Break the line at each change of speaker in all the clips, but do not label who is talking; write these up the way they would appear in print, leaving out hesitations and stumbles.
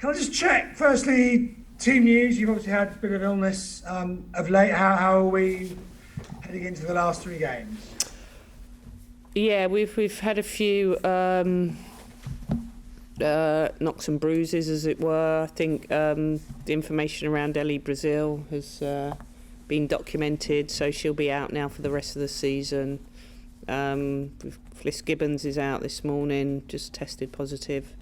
Can I just check, firstly, team news, you've obviously had a bit of illness of late. How are we heading into the last 3 games?
Yeah, we've had a few knocks and bruises, as it were. I think the information around Ellie Brazil has been documented, so she'll be out now for the rest of the season. Fliss Gibbons is out this morning, just tested positive,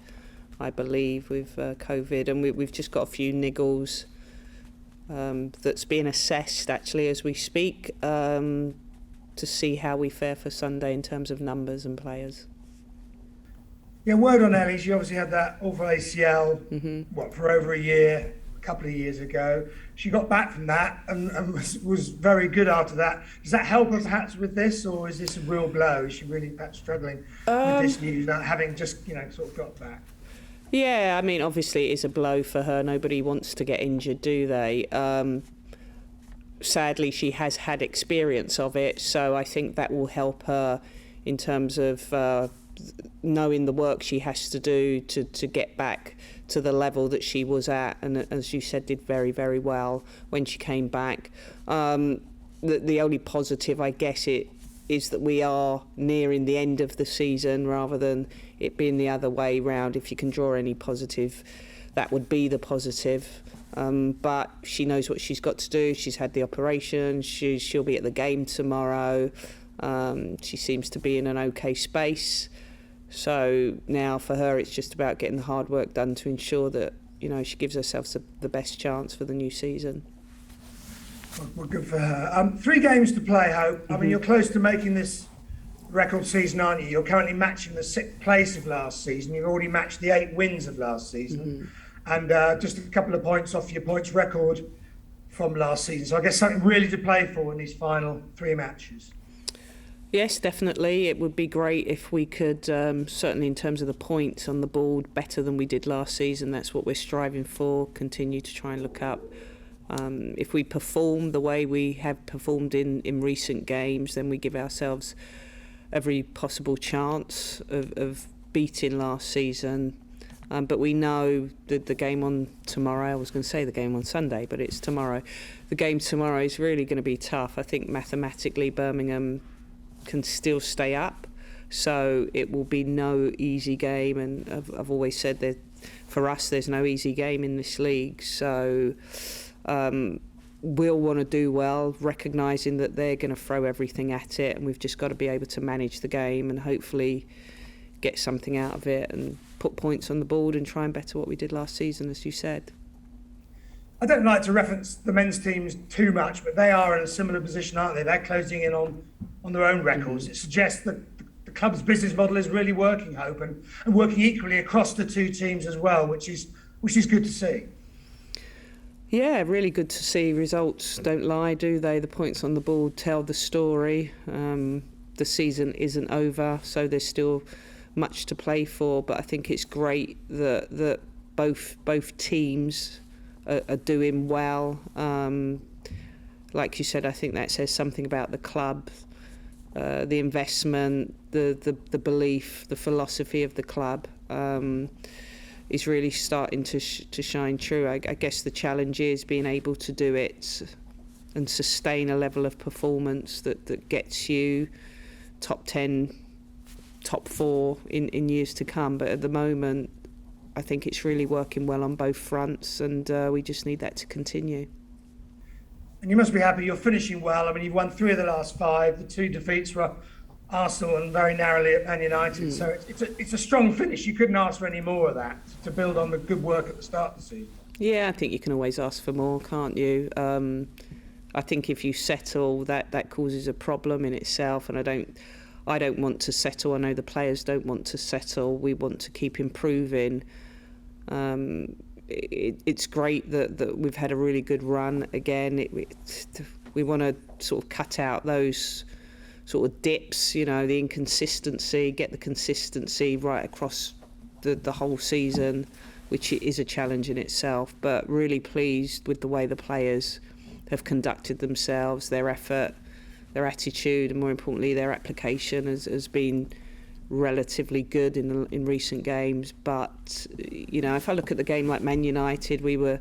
I believe, with COVID, and we've just got a few niggles that's being assessed actually as we speak, to see how we fare for Sunday in terms of numbers and players.
Yeah, word on Ellie, she obviously had that awful ACL, for over a year, a couple of years ago. She got back from that and was very good after that. Does that help her perhaps with this, or is this a real blow? Is she really perhaps struggling with this news, having just, sort of got back?
Yeah, I mean, obviously it is a blow for her. Nobody wants to get injured, do they? Sadly, she has had experience of it, so I think that will help her in terms of knowing the work she has to do to get back to the level that she was at, and as you said, did very, very well when she came back. The only positive, I guess, is that we are nearing the end of the season rather than it being the other way round. If you can draw any positive, that would be the positive. But she knows what she's got to do. She's had the operation. She'll be at the game tomorrow. She seems to be in an okay space. So now for her, it's just about getting the hard work done to ensure that, she gives herself the best chance for the new season.
Well, good for her. 3 games to play, Hope. I mean, you're close to making this record season, aren't you? You're currently matching the 6th place of last season. You've already matched the 8 wins of last season. And just a couple of points off your points record from last season. So I guess something really to play for in these final 3 matches.
Yes, definitely. It would be great if we could, certainly in terms of the points on the board, better than we did last season. That's what we're striving for, continue to try and look up. If we perform the way we have performed in recent games, then we give ourselves every possible chance of beating last season. But we know that the game on tomorrow, I was going to say the game on Sunday, but it's tomorrow. The game tomorrow is really going to be tough. I think mathematically Birmingham can still stay up, so it will be no easy game, and I've always said that for us there's no easy game in this league, so we'll want to do well, recognising that they're going to throw everything at it, and we've just got to be able to manage the game and hopefully get something out of it and put points on the board and try and better what we did last season, as you said.
I don't like to reference the men's teams too much, but they are in a similar position, aren't they? They're closing in on their own records. It suggests that the club's business model is really working, Hope, and working equally across the 2 teams as well, which is good to see.
Yeah, really good to see. Results don't lie, do they? The points on the board tell the story. The season isn't over, so there's still much to play for, but I think it's great that both teams are doing well. Like you said, I think that says something about the club, the investment, the belief, the philosophy of the club is really starting to shine true. I guess the challenge is being able to do it and sustain a level of performance that gets you top 10, top 4 in years to come. But at the moment, I think it's really working well on both fronts, and we just need that to continue.
And you must be happy you're finishing well. I mean, you've won 3 of the last 5. The 2 defeats were Arsenal and very narrowly at Man United. So it's a strong finish. You couldn't ask for any more of that to build on the good work at the start of the season. Yeah,
I think you can always ask for more, can't you? I think if you settle, that causes a problem in itself, and I don't want to settle. I know the players don't want to settle. We want to keep improving. It's great that we've had a really good run again. We want to sort of cut out those sort of dips, the inconsistency, get the consistency right across the whole season, which is a challenge in itself. But really pleased with the way the players have conducted themselves, their effort, their attitude, and more importantly, their application has been relatively good in recent games. But if I look at the game like Man United, we were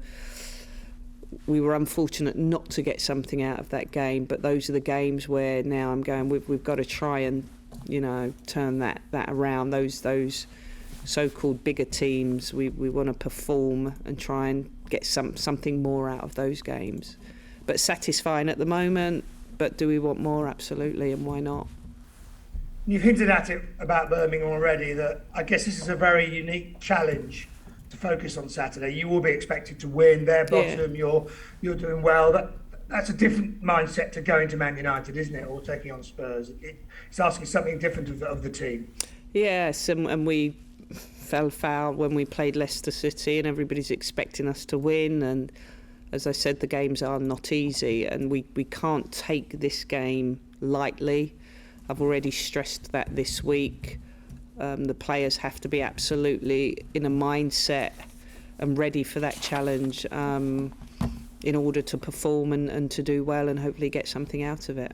unfortunate not to get something out of that game. But those are the games where now I'm going, we've got to try and turn that around. Those so-called bigger teams, we want to perform and try and get something more out of those games. But satisfying at the moment. But do we want more? Absolutely, and why not?
You've hinted at it about Birmingham already, that I guess this is a very unique challenge to focus on Saturday. You will be expected to win. They're bottom, you're doing well. That's a different mindset to going to Man United, isn't it? Or taking on Spurs. It's asking something different of the team.
Yes, and we fell foul when we played Leicester City, and everybody's expecting us to win. And as I said, the games are not easy, and we can't take this game lightly. I've already stressed that this week. The players have to be absolutely in a mindset and ready for that challenge in order to perform and to do well and hopefully get something out of it.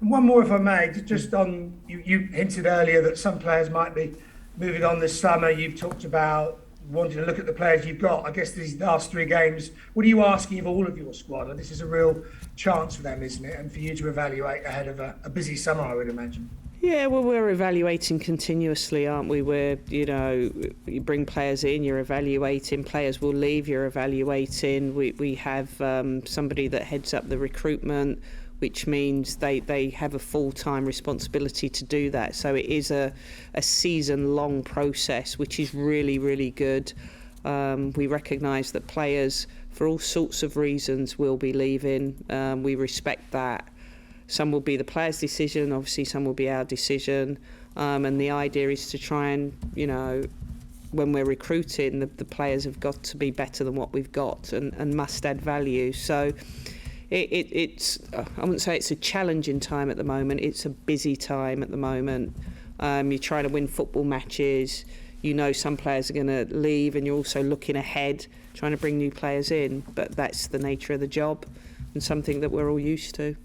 One more, if I may, just on, you hinted earlier that some players might be moving on this summer. You've talked about wanting to look at the players you've got. I guess these last 3 games, what are you asking of all of your squad? And this is a real chance for them, isn't it? And for you to evaluate ahead of a busy summer, I would imagine. Yeah,
well, we're evaluating continuously, aren't we? Where, you bring players in, you're evaluating. Players will leave, you're evaluating. We have somebody that heads up the recruitment, which means they have a full-time responsibility to do that. So it is a season-long process, which is really, really good. We recognise that players, for all sorts of reasons, will be leaving. We respect that. Some will be the players' decision, obviously some will be our decision. And the idea is to try and, when we're recruiting, the players have got to be better than what we've got and must add value. So it's I wouldn't say it's a challenging time at the moment, it's a busy time at the moment. You're trying to win football matches, some players are going to leave, and you're also looking ahead, trying to bring new players in. But that's the nature of the job and something that we're all used to.